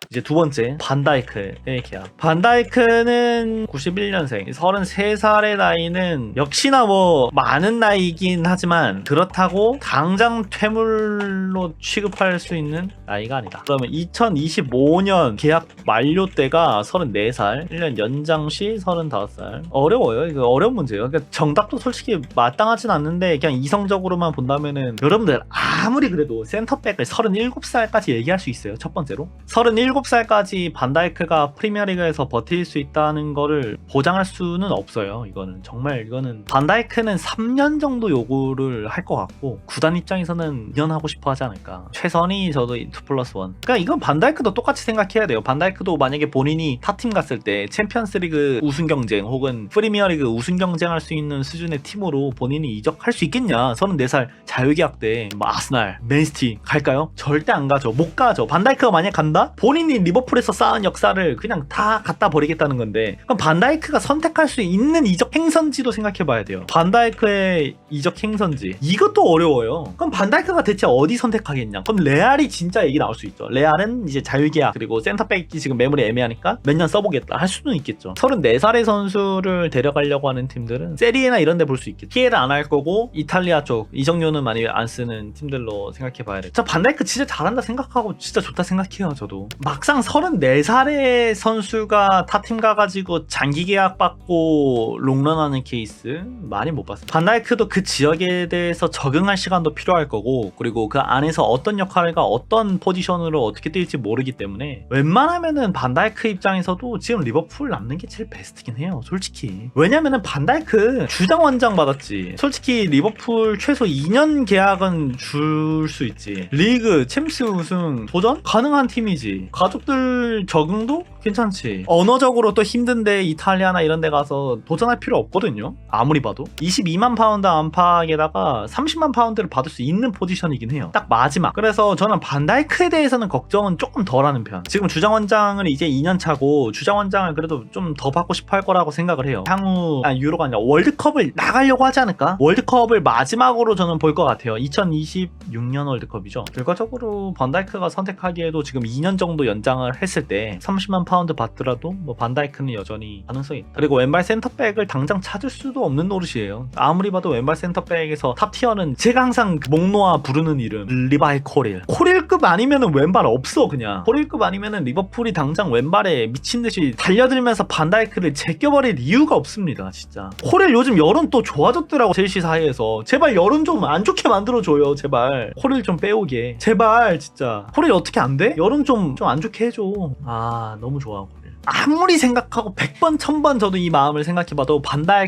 이제 두 번째, 반다이크의 계약. 반다이크는 91년생, 33살의 나이는 역시나 뭐 많은 나이긴 하지만 그렇다고 당장 퇴물로 취급할 수 있는 나이가 아니다. 그러면 2025년 계약 만료 때가 34살, 1년 연장 시 35살. 어려워요. 이거 어려운 문제예요. 그러니까 정답도 솔직히 마땅하진 않는데 그냥 이성적으로만 본다면은 여러분들 아무리 그래도 센터백을 37살까지 얘기할 수 있어요. 첫 번째로 37살까지 반다이크가 프리미어리그에서 버틸 수 있다는 거를 보장할 수는 없어요. 이거는 반다이크는 3년 정도 요구를 할 것 같고 구단 입장에서는 2년 하고 싶어 하지 않을까. 최선이 저도 2+1. 그러니까 이건 반다이크도 똑같이 생각해야 돼요. 반다이크도 만약에 본인이 타팀 갔을 때 챔피언스리그 우승 경쟁 혹은 프리미어리그 우승 경쟁할 수 있는 수준의 팀으로 본인이 이적할 수 있겠냐. 34살 자유계약 때 뭐 아스날, 맨시티 갈까요? 절대 안 가죠. 못 가죠. 반다이크가 만약 간다? 본인이 리버풀에서 쌓은 역사를 그냥 다 갖다 버리겠다는 건데, 그럼 반다이크가 선택할 수 있는 이적 행선지도 생각해봐야 돼요. 반다이크의 이적 행선지 이것도 어려워요. 그럼 반다이크가 대체 어디 선택하겠냐? 그럼 레알이 진짜 얘기 나올 수 있죠. 레알은 이제 자유계약 그리고 센터백이 지금 매물이 애매하니까 몇 년 써보겠다 할 수는 있겠죠. 34살의 선수를 데려가려고 하는 팀들은 세리에나 이런 데 볼 수 있겠죠. 피해를 안 할 거고 이탈리아 쪽 이적료는 많이 안 쓰는 팀들로 생각해봐야 돼요. 저 반다이크 진짜 잘한다 생각하고 진짜 좋다 생각해요. 저도 막상 34살의 선수가 타팀 가가지고 장기 계약 받고 롱런하는 케이스 많이 못 봤어요. 반다이크도 그 지역에 대해서 적응할 시간도 필요할 거고, 그리고 그 안에서 어떤 역할과 어떤 포지션으로 어떻게 뛸지 모르기 때문에 웬만하면은 반다이크 입장에서도 지금 리버풀 남는 게 제일 베스트긴 해요. 솔직히. 왜냐면은 반다이크 주장 원장 받았지. 솔직히 리버풀 최소 2년 계약은 줄 수 있지. 리그 챔스 우승 도전 가능한 팀이지. 가족들 적응도 괜찮지. 언어적으로 또 힘든데 이탈리아나 이런 데 가서 도전할 필요 없거든요. 아무리 봐도 22만 파운드 안팎에다가 30만 파운드를 받을 수 있는 포지션이긴 해요. 딱 마지막. 그래서 저는 반다이크에 대해서는 걱정은 조금 덜하는 편. 지금 주장원장을 이제 2년 차고 주장원장을 그래도 좀 더 받고 싶어 할 거라고 생각을 해요. 향후 유로가 아니라 월드컵을 나가려고 하지 않을까? 월드컵을 마지막으로 저는 볼 것 같아요. 2026년 월드컵이죠. 결과적으로 반다이크가 선택하기에도 지금 2년 정도 연장을 했을 때 30만 파운드 받더라도 뭐 반다이크는 여전히 가능성이 있다. 그리고 왼발 센터백을 당장 찾을 수도 없는 노릇이에요. 아무리 봐도 왼발 센터백에서 탑티어는 제가 항상 목 놓아 부르는 이름 리바이 코릴급 아니면은 왼발 없어. 그냥 코릴급 아니면은 리버풀이 당장 왼발에 미친듯이 달려들면서 반다이크를 제껴버릴 이유가 없습니다. 진짜 코릴 요즘 여론 또 좋아졌더라고. 첼시 사이에서 제발 여론 좀 안 좋게 만들어줘요. 제발 코릴 좀 빼오게 제발. 진짜 코릴 어떻게 안 돼? 여론 좀 안 좋게 해줘. 아 너무 좋아 코릴. 아무리 생각하고 100번 1000번 저도 이 마음을 생각해봐도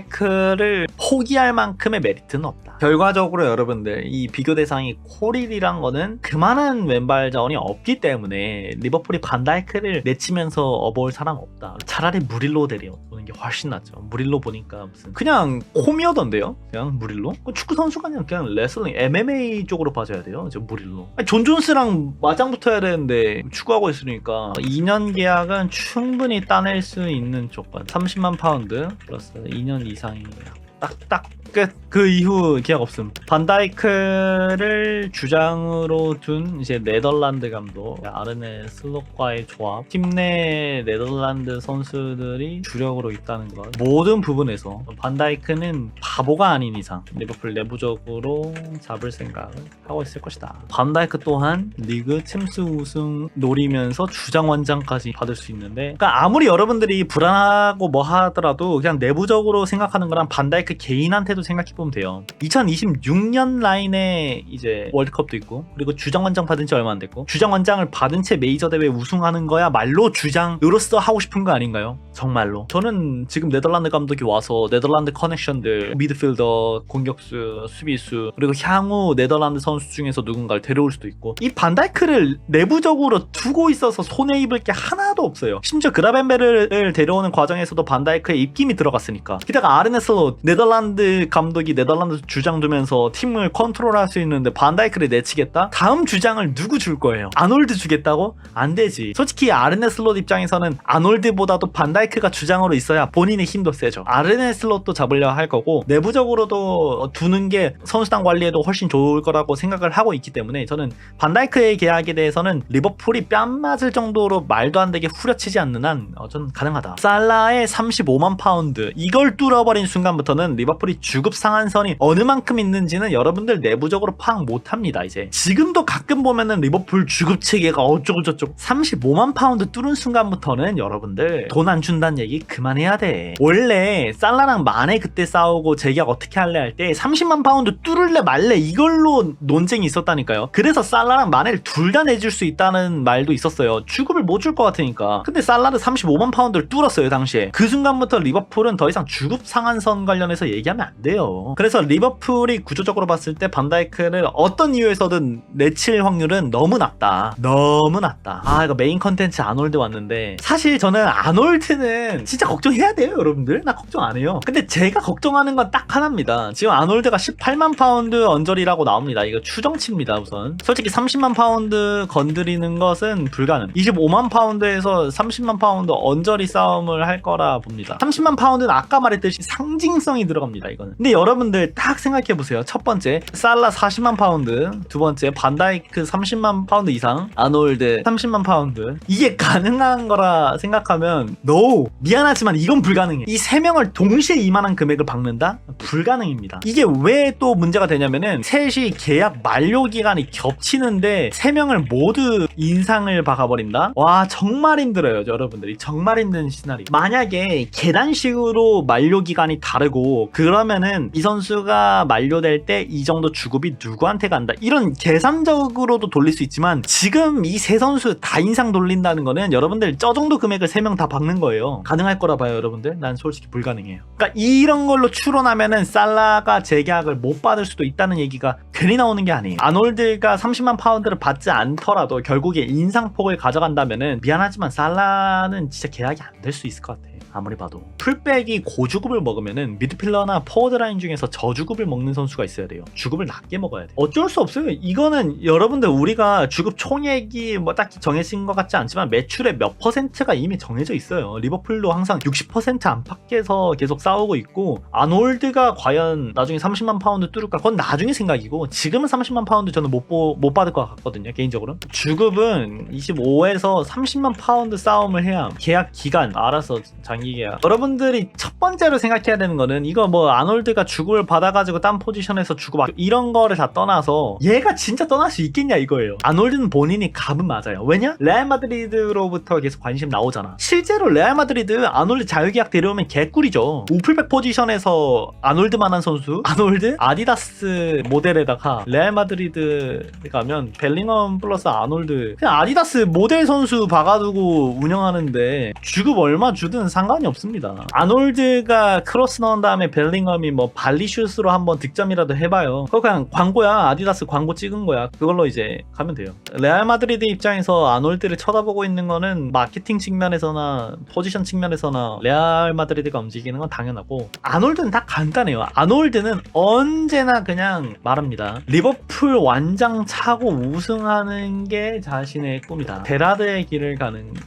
반다이크를 포기할 만큼의 메리트는 없다. 결과적으로 여러분들 이 비교 대상이 코릴이란 거는 그만한 왼발 자원이 없기 때문에 리버풀이 반다이크를 내치면서 업어올 사람 없다. 차라리 무릴로 데려오는 게 훨씬 낫죠. 무릴로 보니까 무슨 그냥 코미어던데요. 그냥 무릴로? 축구 선수가 그냥 레슬링 MMA 쪽으로 봐줘야 돼요. 저 무릴로. 아니, 존 존스랑 맞짱 붙어야 되는데 축구하고 있으니까 2년 계약은 충분히 따낼 수 있는 조건. 30만 파운드 플러스 2년 이상이 딱 끝. 그 이후 계약 없음. 반다이크를 주장으로 둔 이제 네덜란드 감독 아르네 슬롯과의 조합, 팀 내 네덜란드 선수들이 주력으로 있다는 것, 모든 부분에서 반다이크는 바보가 아닌 이상 리버풀 내부적으로 잡을 생각을 하고 있을 것이다. 반다이크 또한 리그 챔스 우승 노리면서 주장 원장까지 받을 수 있는데, 그러니까 아무리 여러분들이 불안하고 뭐 하더라도 그냥 내부적으로 생각하는 거랑 반다이크 개인한테도 생각해보면 돼요. 2026년 라인에 이제 월드컵도 있고, 그리고 주장원장 받은 지 얼마 안 됐고, 주장원장을 받은 채 메이저 대회 우승하는 거야 말로 주장으로서 하고 싶은 거 아닌가요? 정말로. 저는 지금 네덜란드 감독이 와서 네덜란드 커넥션들, 미드필더, 공격수, 수비수, 그리고 향후 네덜란드 선수 중에서 누군가를 데려올 수도 있고, 이 반다이크를 내부적으로 두고 있어서 손에 입을 게 하나도 없어요. 심지어 그라벤베르를 데려오는 과정에서도 반다이크에 입김이 들어갔으니까. 게다가 아르네 슬롯 네덜란드 감독이 네덜란드 주장 두면서 팀을 컨트롤할 수 있는데 반다이크를 내치겠다? 다음 주장을 누구 줄 거예요? 아놀드 주겠다고? 안 되지. 솔직히 아르네 슬롯 입장에서는 아놀드보다도 반다이크 반다이크가 주장으로 있어야 본인의 힘도 세죠. 아르네 슬롯도 잡으려 할 거고 내부적으로도 두는 게 선수단 관리에도 훨씬 좋을 거라고 생각을 하고 있기 때문에 저는 반다이크의 계약에 대해서는 리버풀이 뺨 맞을 정도로 말도 안 되게 후려치지 않는 한 저는 가능하다. 살라의 35만 파운드 이걸 뚫어버린 순간부터는 리버풀이 주급 상한선이 어느 만큼 있는지는 여러분들 내부적으로 파악 못합니다. 이제 지금도 가끔 보면은 리버풀 주급 체계가 어쩌고저쩌고 35만 파운드 뚫은 순간부터는 여러분들 돈 안 준다는 얘기 그만해야 돼. 원래 살라랑 마네 그때 싸우고 재계약 어떻게 할래 할 때 30만 파운드 뚫을래 말래 이걸로 논쟁이 있었다니까요. 그래서 살라랑 마네를 둘 다 내줄 수 있다는 말도 있었어요. 주급을 못 줄 것 같으니까. 근데 살라는 35만 파운드를 뚫었어요 당시에. 그 순간부터 리버풀은 더 이상 주급 상한선 관련해서 얘기하면 안 돼요. 그래서 리버풀이 구조적으로 봤을 때 반다이크를 어떤 이유에서든 내칠 확률은 너무 낮다. 너무 낮다. 아 이거 메인 컨텐츠 아놀드 왔는데 사실 저는 아놀드는 진짜 걱정해야 돼요 여러분들. 나 걱정 안 해요. 근데 제가 걱정하는 건 딱 하나입니다. 지금 아놀드가 18만 파운드 언저리라고 나옵니다. 이거 추정치입니다. 우선 솔직히 30만 파운드 건드리는 것은 불가능. 25만 파운드에서 30만 파운드 언저리 싸움을 할 거라 봅니다. 30만 파운드는 아까 말했듯이 상징성이 들어갑니다. 이거는. 근데 여러분들 딱 생각해보세요. 첫 번째 살라 40만 파운드, 두 번째 반다이크 30만 파운드 이상, 아놀드 30만 파운드. 이게 가능한 거라 생각하면 no! 미안하지만 이건 불가능해. 이 세 명을 동시에 이만한 금액을 박는다? 불가능입니다. 이게 왜 또 문제가 되냐면은 셋이 계약 만료 기간이 겹치는데 세 명을 모두 인상을 박아버린다? 와 정말 힘들어요 여러분들이. 정말 힘든 시나리오. 만약에 계단식으로 만료 기간이 다르고 그러면은 이 선수가 만료될 때 이 정도 주급이 누구한테 간다 이런 계산적으로도 돌릴 수 있지만 지금 이 세 선수 다 인상 돌린다는 거는 여러분들 저 정도 금액을 세 명 다 박는 거예요. 가능할 거라 봐요 여러분들. 난 솔직히 불가능해요. 그러니까 이런 걸로 추론하면은 살라가 재계약을 못 받을 수도 있다는 얘기가 괜히 나오는 게 아니에요. 아놀드가 30만 파운드를 받지 않더라도 결국에 인상폭을 가져간다면은 미안하지만 살라는 진짜 계약이 안 될 수 있을 것 같아. 아무리 봐도 풀백이 고주급을 먹으면은 미드필러나 포워드 라인 중에서 저주급을 먹는 선수가 있어야 돼요. 주급을 낮게 먹어야 돼. 어쩔 수 없어요. 이거는 여러분들 우리가 주급 총액이 뭐 딱히 정해진 것 같지 않지만 매출의 몇 퍼센트가 이미 정해져 있어요. 리버풀도 항상 60% 안팎에서 계속 싸우고 있고 아놀드가 과연 나중에 30만 파운드 뚫을까? 그건 나중에 생각이고 지금은 30만 파운드 저는 못 받을 것 같거든요. 개인적으로. 주급은 25에서 30만 파운드 싸움을 해야 계약 기간 알아서 장기계약. 여러분들이 첫 번째로 생각해야 되는 거는 이거 뭐 아놀드가 주급을 받아가지고 딴 포지션에서 주고 막 이런 거를 다 떠나서 얘가 진짜 떠날 수 있겠냐 이거예요. 아놀드는 본인이 갑은 맞아요. 왜냐? 레알 마드리드로부터 계속 관심 나오잖아. 실제로 레알 마드리드 아놀드 자유계약 데려오면 개꿀이죠. 우풀백 포지션에서 아놀드만한 선수 아놀드 아디다스 모델에다가 레알 마드리드 가면 벨링엄 플러스 아놀드 그냥 아디다스 모델 선수 박아두고 운영하는데 주급 얼마 주든 상관이 없습니다. 아놀드가 크로스 넣은 다음에 벨링엄이 뭐 발리슛으로 한번 득점이라도 해봐요. 그거 그냥 광고야. 아디다스 광고 찍은 거야. 그걸로 이제 가면 돼요. 레알 마드리드 입장에서 아놀드를 쳐다보고 있는 거는 마케팅 측면에서나 포지션 측면에서나 레알 마드리드가 움직이는 건 당연하고 아놀드는 다 간단해요. 아놀드는 언제나 그냥 말합니다. 리버풀 완장 차고 우승하는 게 자신의 꿈이다. 베라드의 길을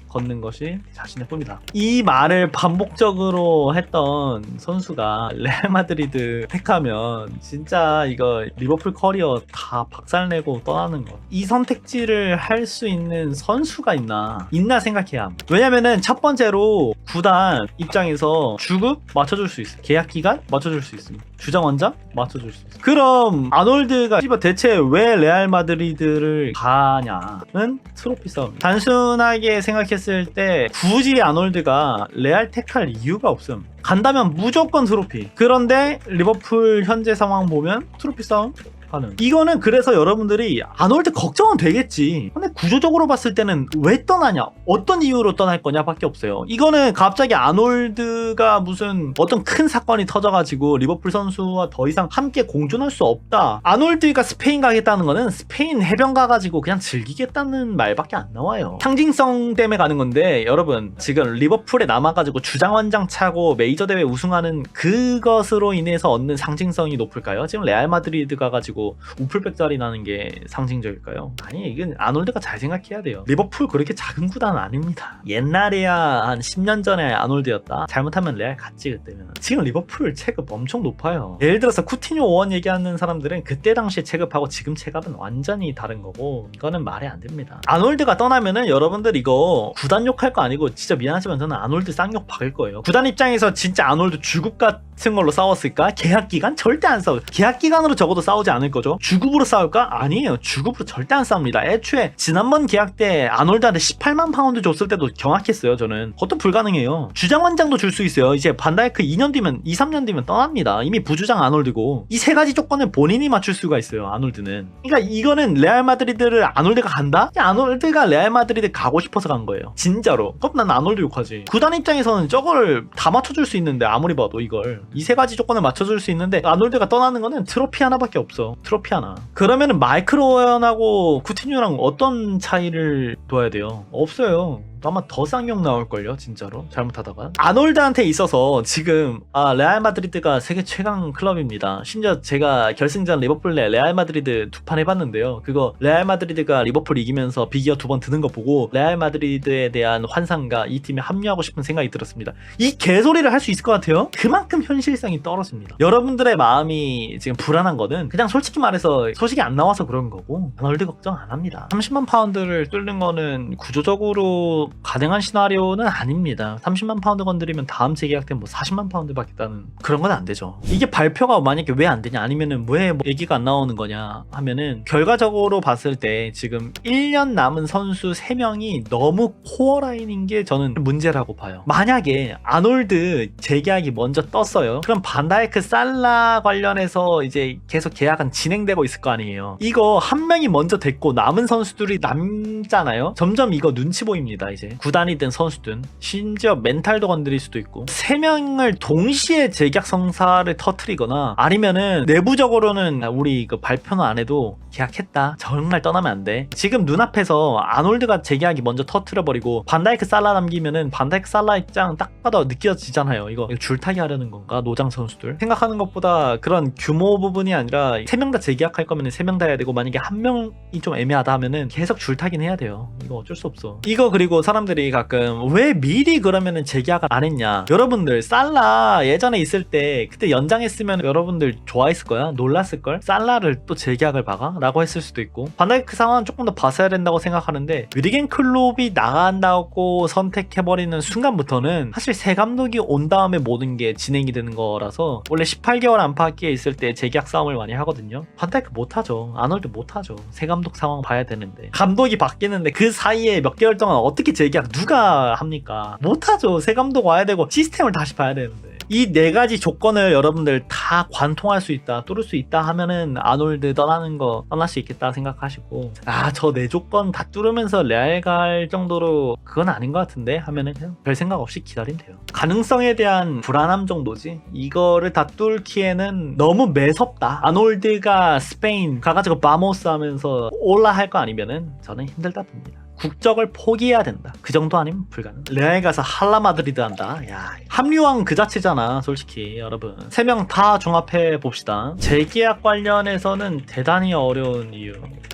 걷는 것이 자신의 꿈이다. 이 말을 반복적으로 했던 선수가 레알 마드리드 택하면 진짜 이거 리버풀 커리어 다 박살내고 떠나는 거. 이 선택지를 할 수 있는 선수가 있나 생각해야 합니다. 왜냐면은 첫 번째로 구단 입장에서 주급 맞춰줄 수 있어. 계약 기간 맞춰줄 수 있습니다. 주장 원장 맞춰줄 수 있어. 그럼 아놀드가 대체 왜 레알 마드리드를 가냐는 트로피 싸움. 단순하게 생각했을 때 굳이 아놀드가 레알 택할 이유가 없음. 간다면 무조건 트로피. 그런데 리버풀 현재 상황 보면 트로피 싸움 하는. 이거는 그래서 여러분들이 아놀드 걱정은 되겠지. 근데 구조적으로 봤을 때는 왜 떠나냐? 어떤 이유로 떠날 거냐 밖에 없어요. 이거는 갑자기 아놀드가 무슨 어떤 큰 사건이 터져가지고 리버풀 선수와 더 이상 함께 공존할 수 없다. 아놀드가 스페인 가겠다는 거는 스페인 해변 가가지고 그냥 즐기겠다는 말밖에 안 나와요. 상징성 때문에 가는 건데 여러분 지금 리버풀에 남아가지고 주장원장 차고 메이저 대회 우승하는 그것으로 인해서 얻는 상징성이 높을까요? 지금 레알 마드리드 가가지고 가지고 우풀백자리 나는 게 상징적일까요? 아니, 이건 아놀드가 잘 생각해야 돼요. 리버풀 그렇게 작은 구단 아닙니다. 옛날에야 한 10년 전에 아놀드였다. 잘못하면 레알 갔지 그때면. 지금 리버풀 체급 엄청 높아요. 예를 들어서 쿠티뉴 오원 얘기하는 사람들은 그때 당시에 체급하고 지금 체급은 완전히 다른 거고 이거는 말이 안 됩니다. 아놀드가 떠나면은 여러분들 이거 구단 욕할 거 아니고 진짜 미안하지만 저는 아놀드 쌍욕 박을 거예요. 구단 입장에서 진짜 아놀드 주급 같은 걸로 싸웠을까? 계약 기간? 절대 안 싸워. 계약 기간으로 적어도 싸우지 않을 거죠. 주급으로 싸울까? 아니에요. 주급으로 절대 안 싸웁니다. 애초에 지난번 계약 때 아놀드한테 18만 파운드 줬을 때도 경악했어요. 저는 그것도 불가능해요. 주장원장도 줄 수 있어요. 이제 반다이크 2년 뒤면 2, 3년 뒤면 떠납니다. 이미 부주장 아놀드고 이 세 가지 조건을 본인이 맞출 수가 있어요. 아놀드는. 그러니까 이거는 레알 마드리드를 아놀드가 간다? 아놀드가 레알 마드리드 가고 싶어서 간 거예요. 진짜로. 그럼 난 아놀드 욕하지. 구단 입장에서는 저걸 다 맞춰줄 수 있는데 아무리 봐도 이걸 이 세 가지 조건을 맞춰줄 수 있는데 아놀드가 떠나는 거는 트로피 하나밖에 없어. 트로피 하나. 그러면은 마이클 오웬하고 쿠티뉴랑 어떤 차이를 둬야 돼요? 없어요. 아마 더 쌍욕 나올걸요 진짜로 잘못하다가. 아놀드한테 있어서 지금 레알 마드리드가 세계 최강 클럽입니다. 심지어 제가 결승전 리버풀 내 레알 마드리드 2판 해봤는데요. 그거 레알 마드리드가 리버풀 이기면서 비기어 2번 드는 거 보고 레알 마드리드에 대한 환상과 이 팀에 합류하고 싶은 생각이 들었습니다. 이 개소리를 할 수 있을 것 같아요? 그만큼 현실성이 떨어집니다. 여러분들의 마음이 지금 불안한 거는 그냥 솔직히 말해서 소식이 안 나와서 그런 거고 아놀드 걱정 안 합니다. 30만 파운드를 뚫는 거는 구조적으로 가능한 시나리오는 아닙니다. 30만 파운드 건드리면 다음 재계약 때는 뭐 40만 파운드 받겠다는 그런 건 안 되죠. 이게 발표가 만약에 왜 안 되냐 아니면은 왜 뭐 얘기가 안 나오는 거냐 하면은 결과적으로 봤을 때 지금 1년 남은 선수 3명이 너무 코어라인인 게 저는 문제라고 봐요. 만약에 아놀드 재계약이 먼저 떴어요. 그럼 반다이크 살라 관련해서 이제 계속 계약은 진행되고 있을 거 아니에요. 이거 한 명이 먼저 됐고 남은 선수들이 남잖아요. 점점 이거 눈치 보입니다. 이제 구단이든 선수든 심지어 멘탈도 건드릴 수도 있고 3명을 동시에 재계약 성사를 터트리거나 아니면은 내부적으로는 우리 그 발표는 안 해도 계약했다 정말 떠나면 안 돼. 지금 눈앞에서 아놀드가 재계약이 먼저 터트려버리고 반다이크 살라 남기면은 반다이크 살라 입장 딱 봐도 느껴지잖아요. 이거 줄타기 하려는 건가 노장 선수들 생각하는 것보다 그런 규모 부분이 아니라 3명 다 재계약할 거면 3명 다 해야 되고 만약에 한 명이 좀 애매하다 하면은 계속 줄타기는 해야 돼요. 이거 어쩔 수 없어. 이거 그리고 사람들이 가끔 왜 미리 그러면은 재계약을 안 했냐. 여러분들 살라 예전에 있을 때 그때 연장했으면 여러분들 좋아했을 거야. 놀랐을 걸. 살라를 또 재계약을 박아? 라고 했을 수도 있고 반다이크 상황은 조금 더 봤어야 된다고 생각하는데 위리겐 클롭이 나간다고 선택해버리는 순간부터는 사실 새 감독이 온 다음에 모든 게 진행이 되는 거라서 원래 18개월 안팎에 있을 때 재계약 싸움을 많이 하거든요. 반다이크 못하죠. 아놀드 못하죠. 새 감독 상황 봐야 되는데 감독이 바뀌는데 그 사이에 몇 개월 동안 어떻게 재계약 누가 합니까? 못하죠. 새 감독 와야 되고 시스템을 다시 봐야 되는데 이 4가지 조건을 여러분들 다 관통할 수 있다 뚫을 수 있다 하면은 아놀드 떠나는 거 떠날 수 있겠다 생각하시고 저 4조건 다 뚫으면서 레알 갈 정도로 그건 아닌 것 같은데 하면은 그냥 별 생각 없이 기다리면 돼요. 가능성에 대한 불안함 정도지 이거를 다 뚫기에는 너무 매섭다. 아놀드가 스페인 가가지고 바모스 하면서 올라 할 거 아니면은 저는 힘들다 봅니다. 국적을 포기해야 된다. 그 정도 아니면 불가능. 레알 가서 할라 마드리드 한다. 야, 합류왕 그 자체잖아. 솔직히 여러분 3명 다 종합해 봅시다. 재계약 관련해서는 대단히 어려운 이유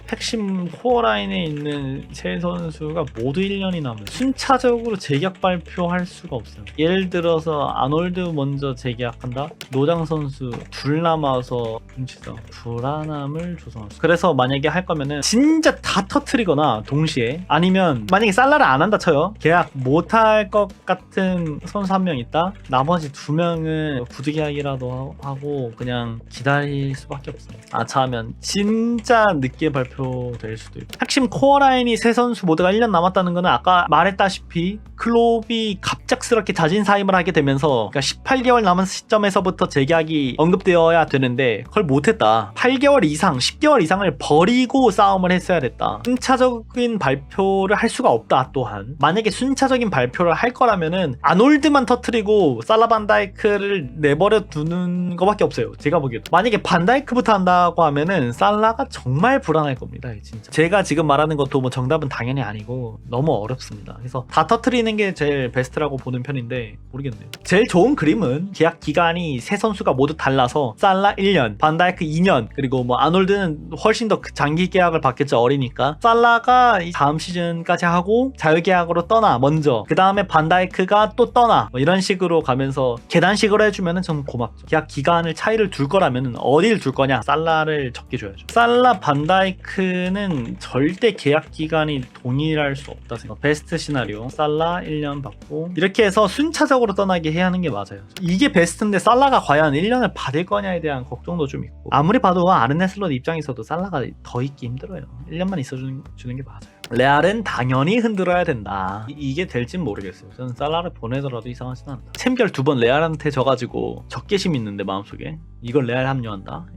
핵심 코어라인에 있는 세 선수가 모두 1년이 남은 순차적으로 재계약 발표할 수가 없어요. 예를 들어서 아놀드 먼저 재계약한다? 노장 선수 둘 남아서 뭉치죠. 불안함을 조성할 수. 그래서 만약에 할 거면은 진짜 다 터트리거나 동시에 아니면 만약에 살라를 안 한다 쳐요. 계약 못할 것 같은 선수 한 명 있다? 나머지 2명은 구두계약이라도 하고 그냥 기다릴 수밖에 없어요. 아차하면 진짜 늦게 발표될 수도 있고 핵심 코어라인이 세 선수 모두가 1년 남았다는 거는 아까 말했다시피 클롭이 갑작스럽게 자진사임을 하게 되면서 그러니까 18개월 남은 시점에서부터 재계약이 언급되어야 되는데 그걸 못했다. 8개월 이상 10개월 이상을 버리고 싸움을 했어야 됐다. 순차적인 발표를 할 수가 없다. 또한 만약에 순차적인 발표를 할 거라면은 아놀드만 터트리고 살라 반다이크를 내버려 두는 거밖에 없어요. 제가 보기에도 만약에 반다이크부터 한다고 하면은 살라가 정말 불안할 겁니다. 진짜 제가 지금 말하는 것도 뭐 정답은 당연히 아니고 너무 어렵습니다. 그래서 다 터트리는 게 제일 베스트라고 보는 편인데 모르겠네요. 제일 좋은 그림은 계약 기간이 세 선수가 모두 달라서 살라 1년, 반다이크 2년, 그리고 뭐 아놀드는 훨씬 더 장기 계약을 받겠죠. 어리니까. 살라가 다음 시즌까지 하고 자유계약으로 떠나 먼저, 그 다음에 반다이크가 또 떠나, 뭐 이런 식으로 가면서 계단식으로 해주면은 좀 고맙죠. 계약 기간을 차이를 둘 거라면은 어딜 둘 거냐? 살라를 적게 줘야죠. 살라 반다이크는 절대 계약 기간이 동일할 수 없다 생각. 베스트 시나리오 살라 1년 받고 이렇게 해서 순차적으로 떠나게 해야 하는 게 맞아요. 이게 베스트인데 살라가 과연 1년을 받을 거냐에 대한 걱정도 좀 있고, 아무리 봐도 아르네 슬롯 입장에서도 살라가 더 있기 힘들어요. 1년만 있어주는 게 맞아요. 레알은 당연히 흔들어야 된다. 이게 될진 모르겠어요. 저는 살라를 보내더라도 이상하진 않다. 챔결 2번 레알한테 져가지고 적개심 있는데 마음속에 이걸 레알 합류한다?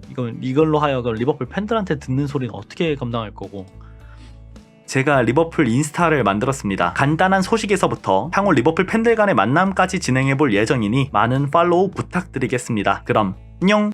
이걸로 하여금 리버풀 팬들한테 듣는 소리는 어떻게 감당할 거고. 제가 리버풀 인스타를 만들었습니다. 간단한 소식에서부터 향후 리버풀 팬들 간의 만남까지 진행해볼 예정이니 많은 팔로우 부탁드리겠습니다. 그럼 안녕!